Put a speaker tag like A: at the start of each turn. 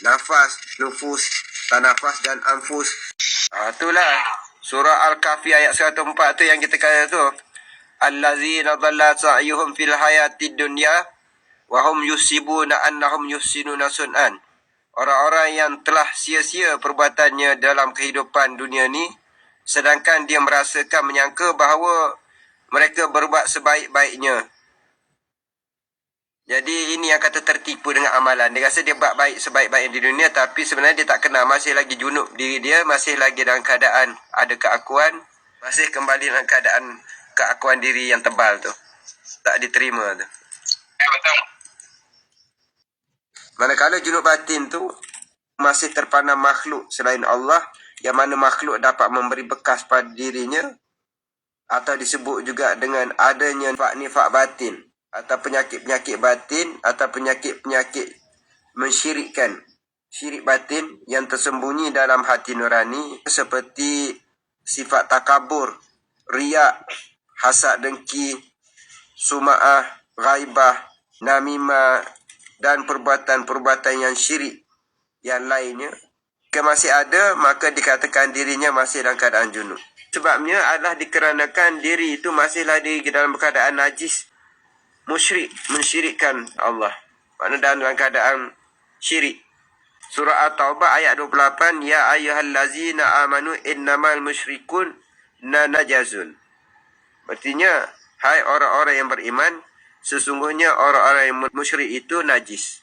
A: nafas, nufus, tanafas dan anfus. Itulah surah Al-Kahfi ayat 104 tu yang kita kata tu. Allazina dhalla sa'yuhum fil hayatid dunya wa hum yusibuna annahum yuhsinuna sun'an. Orang-orang yang telah sia-sia perbuatannya dalam kehidupan dunia ni, sedangkan dia merasakan menyangka bahawa mereka berbuat sebaik-baiknya. Jadi ini yang kata tertipu dengan amalan. Dia rasa dia buat baik sebaik-baiknya di dunia, tapi sebenarnya dia tak kenal. Masih lagi junub diri dia, masih lagi dalam keadaan ada keakuan, masih kembali dalam keadaan keakuan diri yang tebal tu. Tak diterima tu.
B: Betul.
A: Manakala junub batin tu masih terpandang makhluk selain Allah, yang mana makhluk dapat memberi bekas pada dirinya, atau disebut juga dengan adanya nifak batin, atau penyakit-penyakit batin, atau penyakit-penyakit mensyirikkan, syirik batin yang tersembunyi dalam hati nurani, seperti sifat takabur, riak, hasad dengki, suma'ah, ghaibah, namimah, dan perbuatan-perbuatan yang syirik yang lainnya. Jika masih ada, maka dikatakan dirinya masih dalam keadaan junub. Sebabnya adalah dikarenakan diri itu masih lagi dalam keadaan najis, musyrik, mensyirikkan Allah. Maknanya dalam keadaan syirik. Surah At-Taubah ayat 28, Ya ayyuhallazina amanu innamal musyrikun najasun. Artinya, hai orang-orang yang beriman, sesungguhnya orang-orang yang musyrik itu najis.